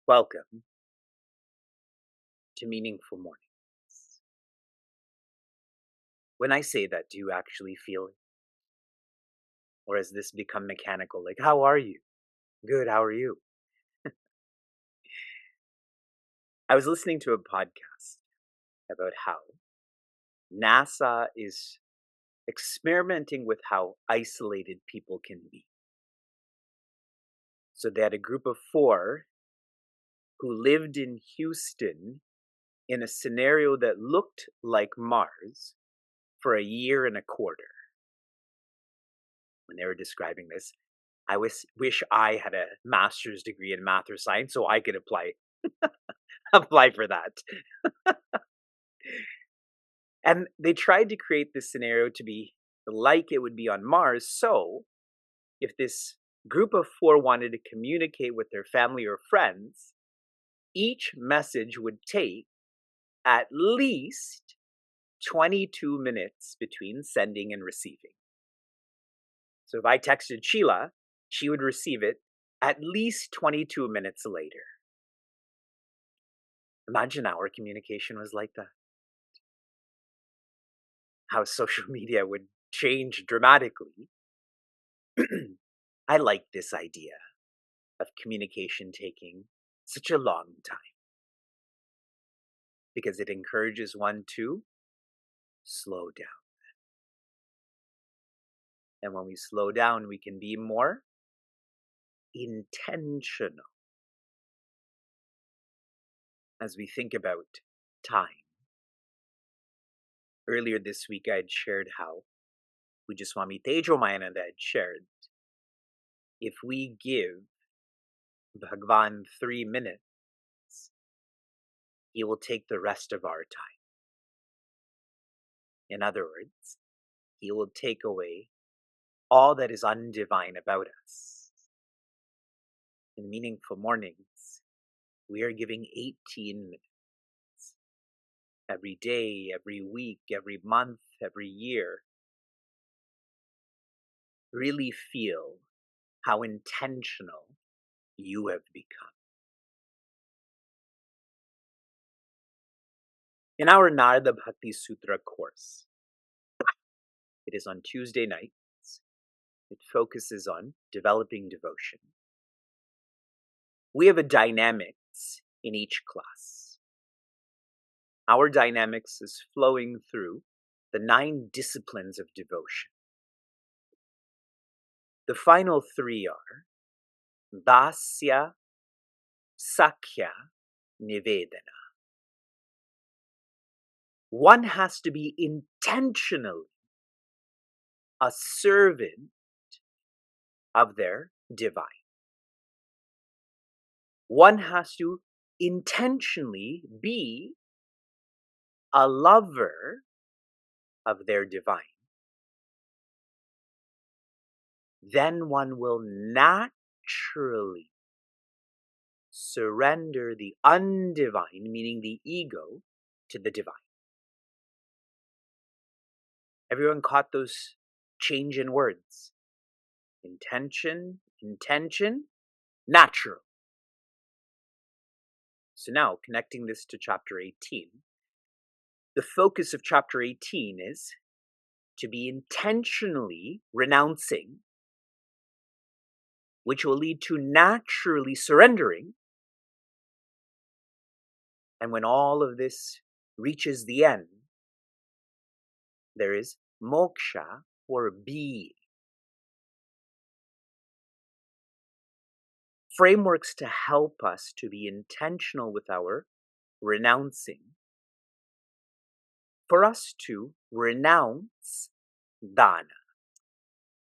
Welcome to Meaningful Mornings. When I say that, do you actually feel it? Or has this become mechanical? Like, how are you? Good, how are you? I was listening to a podcast about how NASA is experimenting with how isolated people can be. So they had a group of 4 who lived in Houston in a scenario that looked like Mars for a year and a quarter. When they were describing this, I wish I had a master's degree in math or science so I could apply for that. And they tried to create this scenario to be like it would be on Mars. So if this group of 4 wanted to communicate with their family or friends, each message would take at least 22 minutes between sending and receiving. So if I texted Sheila, she would receive it at least 22 minutes later. Imagine our communication was like that. How social media would change dramatically. I like this idea of communication taking such a long time because it encourages one to slow down. And when we slow down, we can be more intentional as we think about time. Earlier this week, I had shared how Pujaswami Tejomayananda had shared if we give Bhagwan 3 minutes, he will take the rest of our time. In other words, he will take away all that is undivine about us. In Meaningful Mornings, we are giving 18 minutes. Every day, every week, every month, every year. Really feel how intentional you have become. In our Narada Bhakti Sutra course, it is on Tuesday nights. It focuses on developing devotion. We have a dynamics in each class. Our dynamics is flowing through the 9 disciplines of devotion. The final 3 are Dasya, Sakhya, Nivedana. One has to be intentionally a servant of their divine. One has to intentionally be a lover of their divine. Then one will naturally surrender the undivine, meaning the ego, to the divine. Everyone caught those change in words? Intention, natural. So now, connecting this to chapter 18, the focus of chapter 18 is to be intentionally renouncing, which will lead to naturally surrendering. And when all of this reaches the end, there is moksha, or being. Frameworks to help us to be intentional with our renouncing, for us to renounce dana.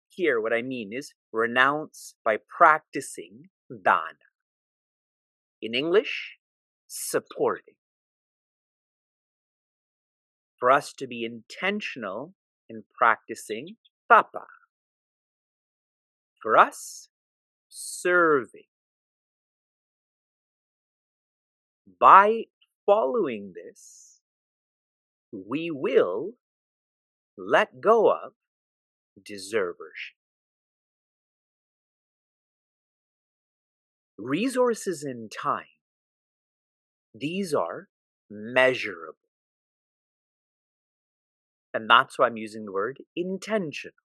Here, what I mean is renounce by practicing dana. In English, supporting. For us to be intentional in practicing tapa. For us, serving. By following this, we will let go of deservership. Resources and time, these are measurable. And that's why I'm using the word intentional.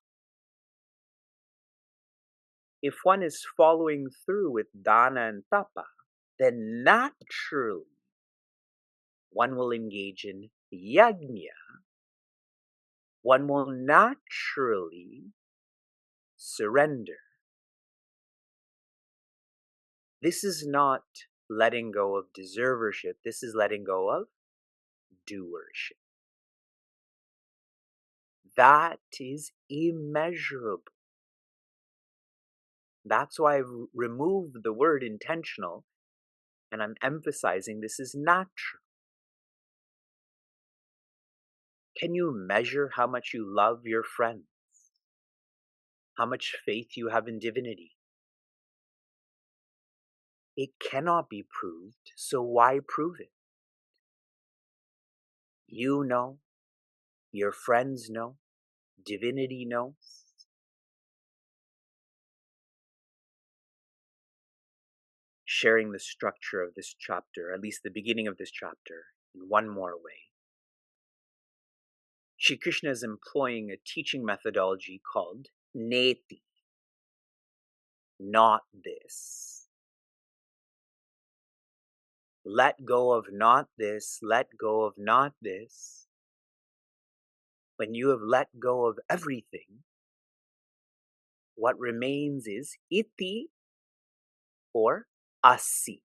If one is following through with dana and tapa, then naturally one will engage in yajna. One will naturally surrender. This is not letting go of deservership. This is letting go of doership. That is immeasurable. That's why I've removed the word intentional, and I'm emphasizing this is natural. Can you measure how much you love your friends? How much faith you have in divinity? It cannot be proved, so why prove it? You know, your friends know, divinity knows. Sharing the structure of this chapter, at least the beginning of this chapter, in one more way. Shri Krishna is employing a teaching methodology called neti, not this. Let go of not this, let go of not this. When you have let go of everything, what remains is iti or asi.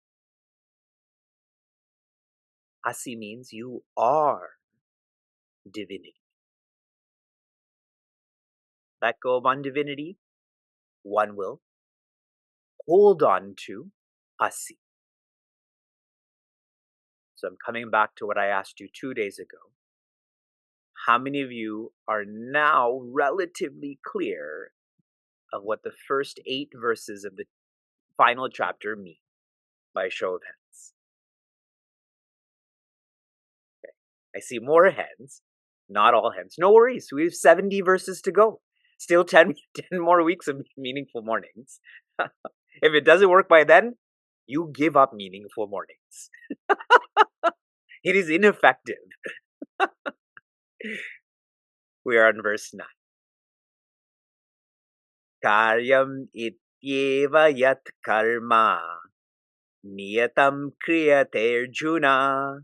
Asi means you are divinity. Let go of undivinity, one will hold on to asi. So I'm coming back to what I asked you 2 days ago. How many of you are now relatively clear of what the first 8 verses of the final chapter mean? By show of hands. Okay. I see more hands, not all hands. No worries, we have 70 verses to go. Still 10 more weeks of meaningful mornings. If it doesn't work by then, you give up meaningful mornings. It is ineffective. We are on verse 9. Karyam ityeva yat karma niyatam kriyate arjuna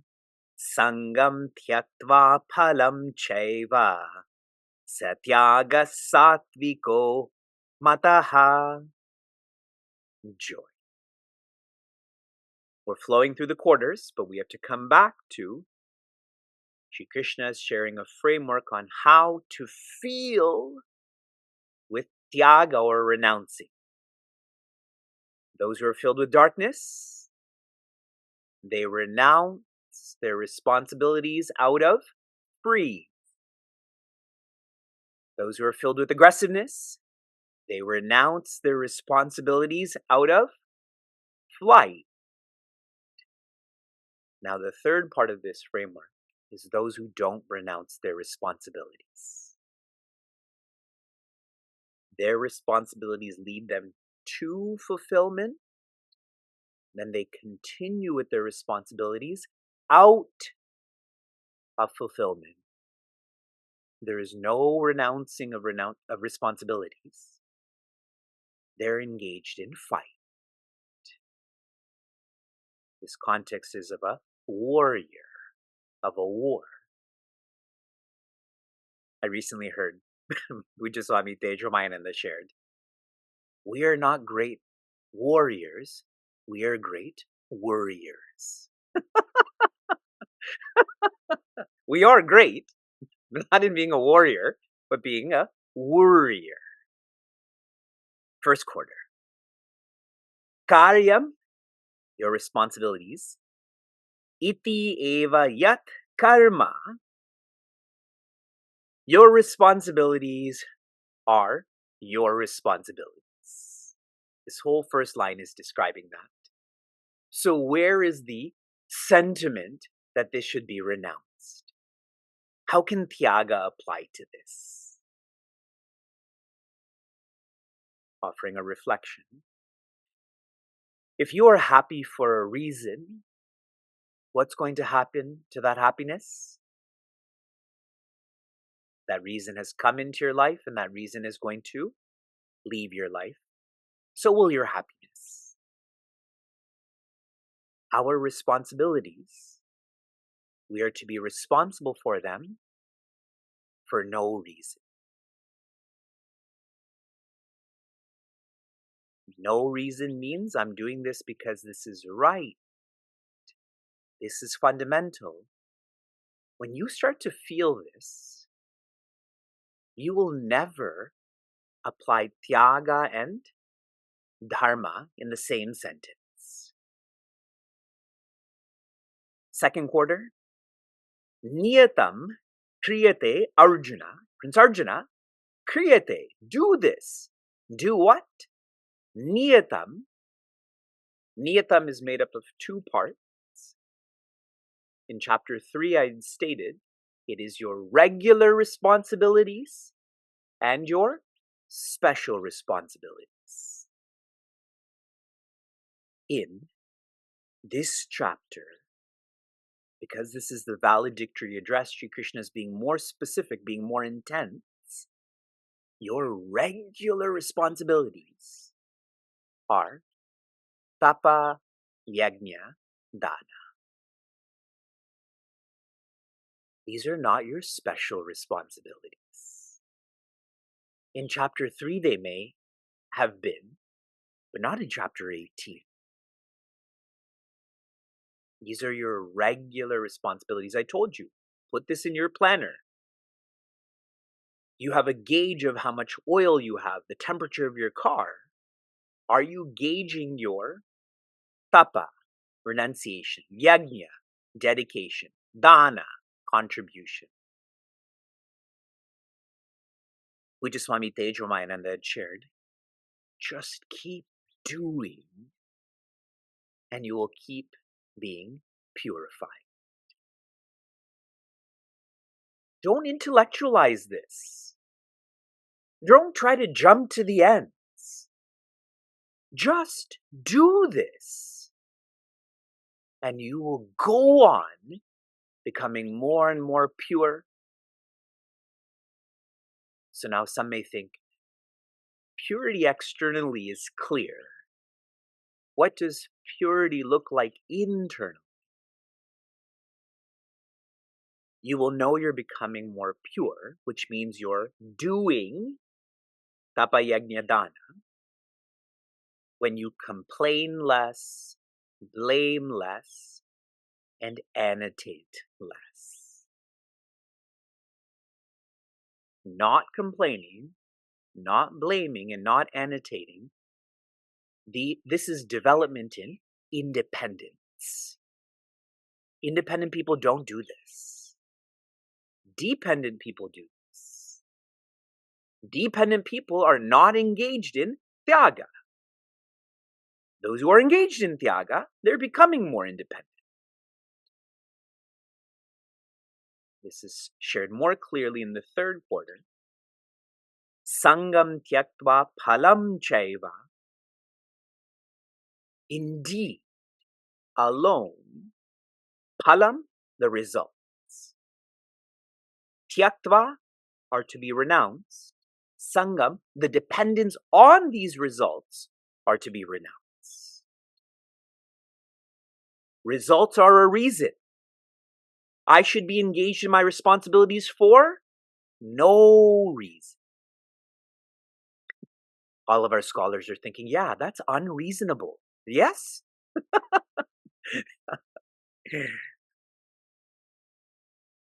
sangam tyaktva phalam chaiva satyaga satviko mataha. Joy. We're flowing through the quarters, but we have to come back to Shri Krishna is sharing a framework on how to feel with tyaga or renouncing. Those who are filled with darkness, they renounce their responsibilities out of freeze. Those who are filled with aggressiveness, they renounce their responsibilities out of flight. Now, the third part of this framework is those who don't renounce their responsibilities. Their responsibilities lead them to fulfillment, then they continue with their responsibilities out of fulfillment. There is no renouncing of responsibilities. They're engaged in fight. This context is of a warrior, of a war. I recently heard, Pujaswami Tejomayananda shared, we are not great warriors, we are great worriers. We are great, Not in being a warrior, but being a worrier. First quarter. Karyam, your responsibilities. Iti eva yat karma. Your responsibilities are your responsibilities. This whole first line is describing that. So where is the sentiment that this should be renounced? How can Tyaga apply to this? Offering a reflection. If you are happy for a reason, what's going to happen to that happiness? That reason has come into your life, and that reason is going to leave your life. So will your happiness. Our responsibilities, we are to be responsible for them for no reason. No reason means I'm doing this because this is right. This is fundamental. When you start to feel this, you will never apply Tyaga and Dharma in the same sentence. Second quarter. Niyatam kriyate Arjuna. Prince Arjuna, kriyate. Do this. Do what? Niyatam. Niyatam is made up of two parts. In chapter 3, I stated it is your regular responsibilities and your special responsibilities. In this chapter, because this is the valedictory address, Sri Krishna is being more specific, being more intense. Your regular responsibilities are tapa, yajna, dana. These are not your special responsibilities. In chapter 3 they may have been, but not in chapter 18. These are your regular responsibilities. I told you, put this in your planner. You have a gauge of how much oil you have, the temperature of your car. Are you gauging your tapa, renunciation, yajna, dedication, dana, contribution? Pujaswami Tejamayananda had shared, just keep doing and you will keep being purified. Don't intellectualize this. Don't try to jump to the ends. Just do this. And you will go on becoming more and more pure. So now some may think, purity externally is clear. What does purity look like internally? You will know you're becoming more pure, which means you're doing tapa yajna dana when you complain less, blame less, and annotate less. Not complaining, not blaming, and not annotating. This is development in independence. Independent people don't do this. Dependent people do this. Dependent people are not engaged in Tyaga. Those who are engaged in Tyaga, they're becoming more independent. This is shared more clearly in the third quarter. Sangam tyaktva phalam chaiva. Indeed, alone, phalam, the results. Tyaktva are to be renounced. Sangam, the dependence on these results, are to be renounced. Results are a reason. I should be engaged in my responsibilities for no reason. All of our scholars are thinking, yeah, that's unreasonable. Yes?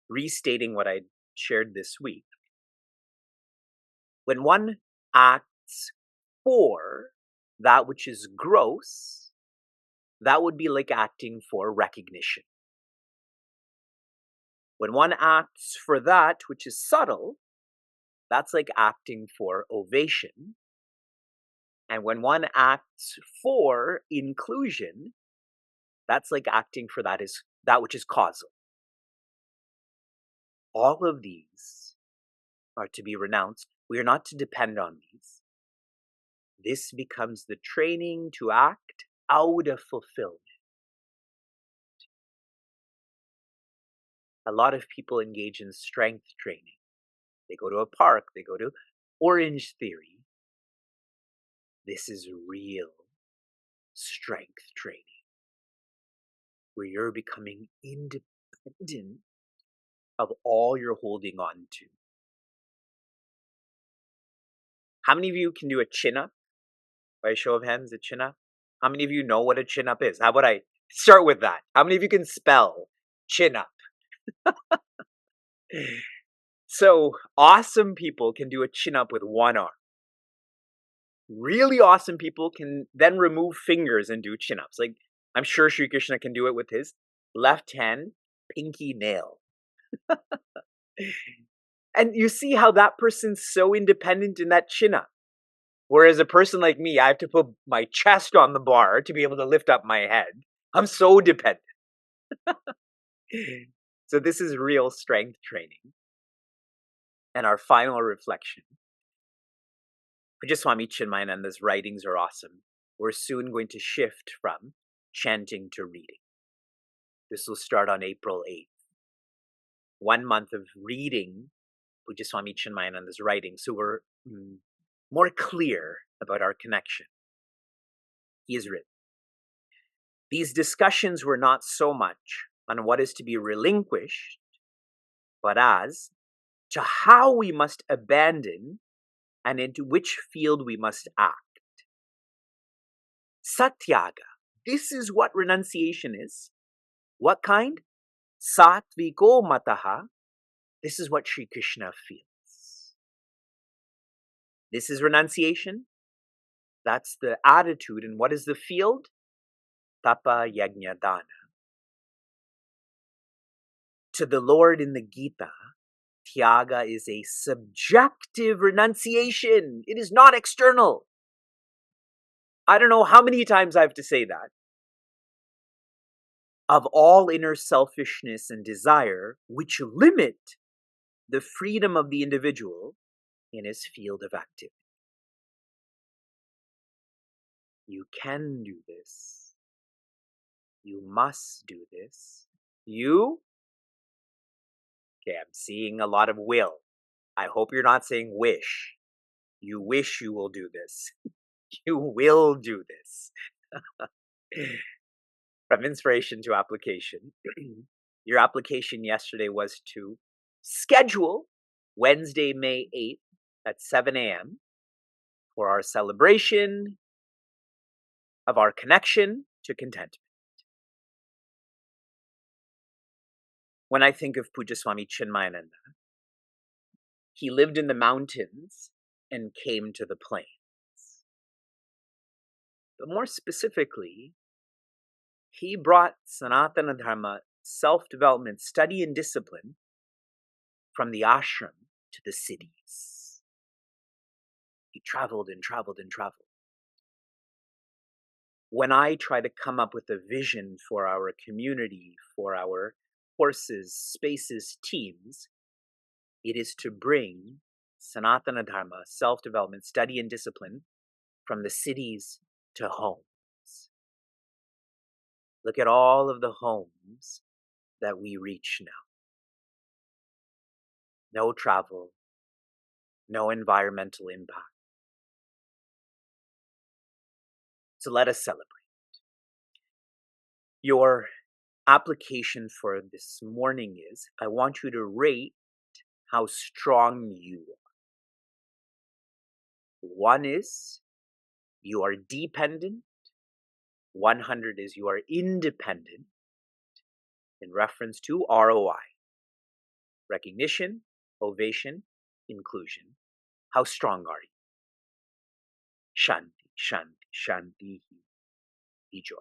Restating what I shared this week. When one acts for that which is gross, that would be like acting for recognition. When one acts for that which is subtle, that's like acting for ovation. And when one acts for inclusion, that's like acting for that which is causal. All of these are to be renounced. We are not to depend on these. This becomes the training to act out of fulfillment. A lot of people engage in strength training. They go to a park, they go to Orange Theory. This is real strength training, where you're becoming independent of all you're holding on to. How many of you can do a chin-up? By a show of hands, a chin-up? How many of you know what a chin-up is? How about I start with that? How many of you can spell chin-up? So, awesome people can do a chin-up with one arm. Really awesome people can then remove fingers and do chin-ups. Like, I'm sure Sri Krishna can do it with his left hand, pinky nail. And you see how that person's so independent in that chin-up. Whereas a person like me, I have to put my chest on the bar to be able to lift up my head. I'm so dependent. So this is real strength training. And our final reflection. Pujaswami Chinmayananda's writings are awesome. We're soon going to shift from chanting to reading. This will start on April 8th. 1 month of reading Pujaswami Chinmayananda's writings, so we're more clear about our connection. He has written, these discussions were not so much on what is to be relinquished, but as to how we must abandon and into which field we must act. Satyaga, this is what renunciation is. What kind? Satviko mataha. This is what Sri Krishna feels. This is renunciation. That's the attitude. And what is the field? Tapa yajna dana. To the Lord in the Gita, Tyaga is a subjective renunciation. It is not external. I don't know how many times I have to say that. Of all inner selfishness and desire, which limit the freedom of the individual in his field of activity. You can do this. You must do this. You? Okay, I'm seeing a lot of will. I hope you're not saying wish. You wish you will do this. You will do this. From inspiration to application. Your application yesterday was to schedule Wednesday, May 8th at 7 a.m. for our celebration of our connection to contentment. When I think of Pujaswami Chinmayananda, he lived in the mountains and came to the plains. But more specifically, he brought Sanatana Dharma, self-development, study and discipline from the ashram to the cities. He traveled and traveled and traveled. When I try to come up with a vision for our community, for our courses, spaces, teams, it is to bring Sanatana Dharma, self-development, study and discipline from the cities to homes. Look at all of the homes that we reach now. No travel, no environmental impact. So let us celebrate. Your application for this morning is, I want you to rate how strong you are. 1 is, you are dependent. 100 is, you are independent. In reference to ROI. Recognition, Ovation, inclusion. How strong are you? Shanti, shanti, shanti. Be joy.